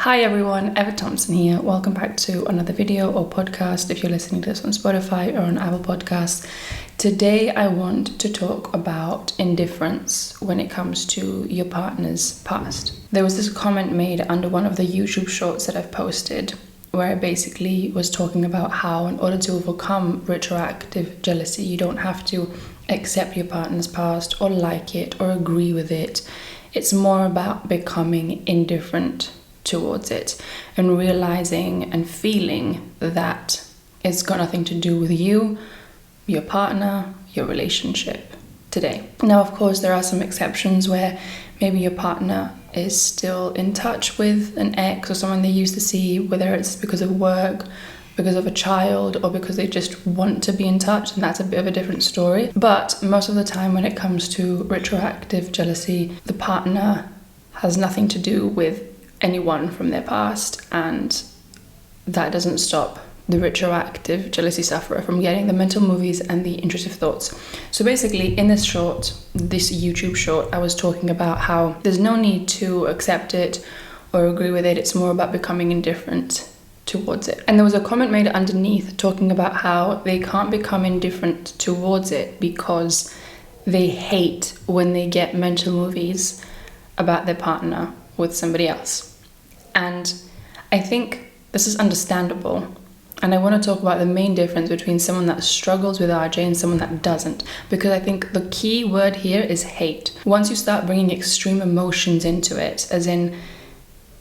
Hi everyone, Eva Thompson here. Welcome back to another video or podcast if you're listening to this on Spotify or on Apple Podcasts. Today I want to talk about indifference when it comes to your partner's past. There was this comment made under one of the YouTube shorts that I've posted where I basically was talking about how in order to overcome retroactive jealousy, you don't have to accept your partner's past or like it or agree with it. It's more about becoming indifferent towards it and realizing and feeling that it's got nothing to do with you, your partner, your relationship today. Now, of course, there are some exceptions where maybe your partner is still in touch with an ex or someone they used to see, whether it's because of work, because of a child, or because they just want to be in touch, and that's a bit of a different story. But most of the time when it comes to retroactive jealousy, the partner has nothing to do with anyone from their past, and that doesn't stop the retroactive jealousy sufferer from getting the mental movies and the intrusive thoughts. So basically in this YouTube short, I was talking about how there's no need to accept it or agree with it. It's more about becoming indifferent towards it. And there was a comment made underneath talking about how they can't become indifferent towards it because they hate when they get mental movies about their partner with somebody else. And I think this is understandable. And I want to talk about the main difference between someone that struggles with RJ and someone that doesn't. Because I think the key word here is hate. Once you start bringing extreme emotions into it, as in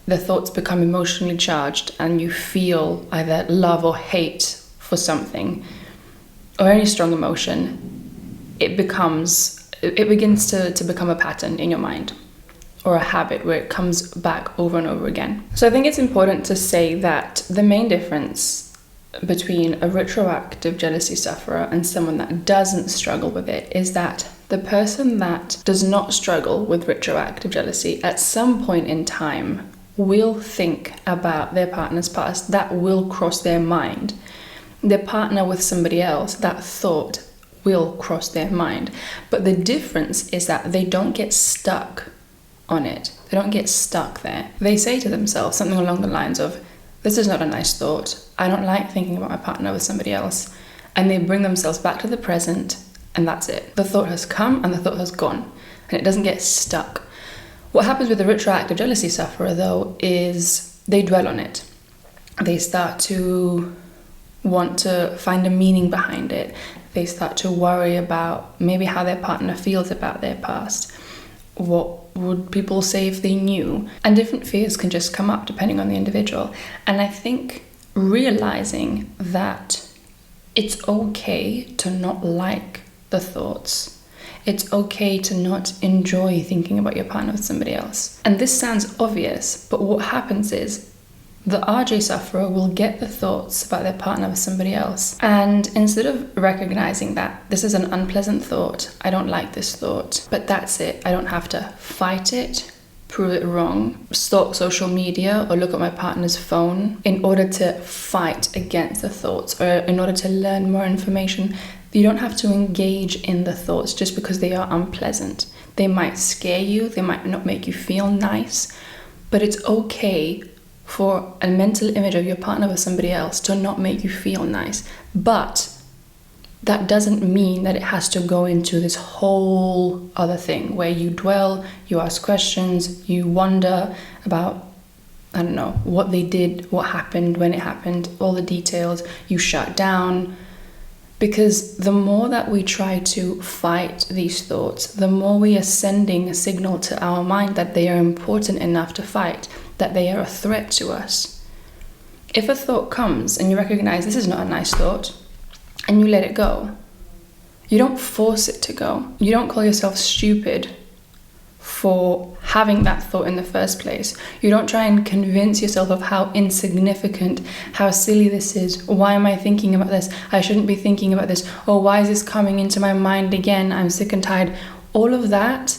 the thoughts become emotionally charged and you feel either love or hate for something, or any strong emotion, it begins to become a pattern in your mind, or a habit where it comes back over and over again. So I think it's important to say that the main difference between a retroactive jealousy sufferer and someone that doesn't struggle with it is that the person that does not struggle with retroactive jealousy at some point in time will think about their partner's past. That will cross their mind. Their partner with somebody else, that thought will cross their mind. But the difference is that they don't get stuck on it. They don't get stuck there. They say to themselves something along the lines of, this is not a nice thought. I don't like thinking about my partner with somebody else. And they bring themselves back to the present, and that's it. The thought has come and the thought has gone, and it doesn't get stuck. What happens with the retroactive jealousy sufferer, though, is they dwell on it. They start to want to find a meaning behind it. They start to worry about maybe how their partner feels about their past. What would people say if they knew? And different fears can just come up depending on the individual. And I think realizing that it's okay to not like the thoughts. It's okay to not enjoy thinking about your partner with somebody else. And this sounds obvious, but what happens is the RJ sufferer will get the thoughts about their partner with somebody else. And instead of recognizing that this is an unpleasant thought, I don't like this thought, but that's it. I don't have to fight it, prove it wrong, stalk social media or look at my partner's phone in order to fight against the thoughts or in order to learn more information. You don't have to engage in the thoughts just because they are unpleasant. They might scare you, they might not make you feel nice, but it's okay for a mental image of your partner with somebody else to not make you feel nice. But that doesn't mean that it has to go into this whole other thing where you dwell, you ask questions, you wonder about, I don't know, what they did, what happened, when it happened, all the details, you shut down. Because the more that we try to fight these thoughts, the more we are sending a signal to our mind that they are important enough to fight, that they are a threat to us. If a thought comes and you recognize this is not a nice thought, and you let it go, you don't force it to go. You don't call yourself stupid for having that thought in the first place. You don't try and convince yourself of how insignificant, how silly this is. Why am I thinking about this? I shouldn't be thinking about this. Or why is this coming into my mind again? I'm sick and tired. All of that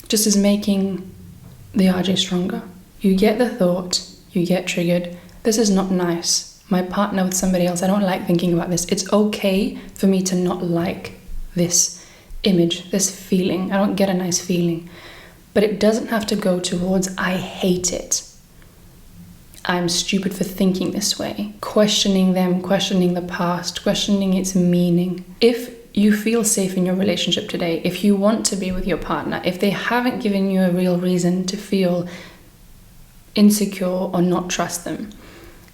just is making the RJ stronger. You get the thought, you get triggered. This is not nice. My partner with somebody else, I don't like thinking about this. It's okay for me to not like this image, this feeling. I don't get a nice feeling. But it doesn't have to go towards I hate it. I'm stupid for thinking this way. Questioning them, questioning the past, questioning its meaning. If you feel safe in your relationship today, if you want to be with your partner, if they haven't given you a real reason to feel insecure or not trust them,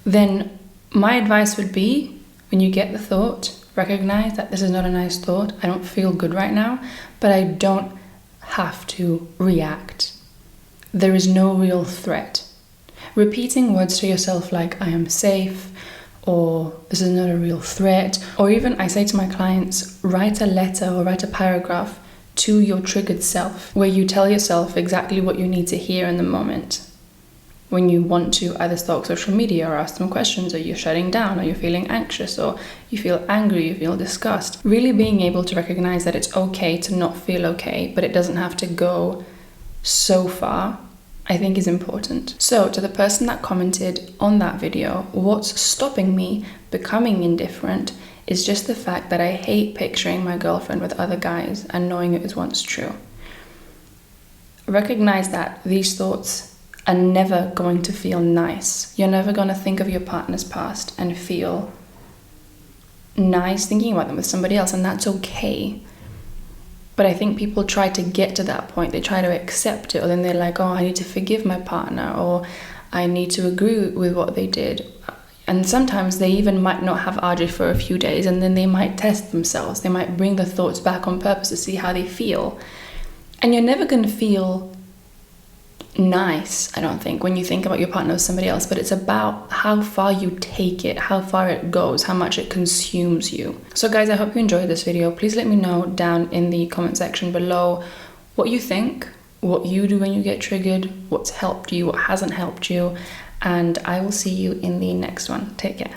then my advice would be, when you get the thought, recognize that this is not a nice thought. I don't feel good right now, but I don't have to react. There is no real threat. Repeating words to yourself like, I am safe, or this is not a real threat, or even I say to my clients, write a letter or write a paragraph to your triggered self, where you tell yourself exactly what you need to hear in the moment. When you want to either stalk social media or ask them questions, or you're shutting down, or you're feeling anxious, or you feel angry, you feel disgust. Really being able to recognize that it's okay to not feel okay, but it doesn't have to go so far, I think is important. So to the person that commented on that video, what's stopping me becoming indifferent is just the fact that I hate picturing my girlfriend with other guys and knowing it was once true. Recognize that these thoughts are never going to feel nice. You're never going to think of your partner's past and feel nice thinking about them with somebody else, and that's okay. But I think people try to get to that point. They try to accept it, or then they're like, oh, I need to forgive my partner, or I need to agree with what they did. And sometimes they even might not have RJ for a few days, and then they might test themselves. They might bring the thoughts back on purpose to see how they feel. And you're never going to feel nice, I don't think, when you think about your partner with somebody else, but it's about how far you take it, how far it goes, how much it consumes you. So guys, I hope you enjoyed this video. Please let me know down in the comment section below what you think, what you do when you get triggered, what's helped you, what hasn't helped you, and I will see you in the next one. Take care.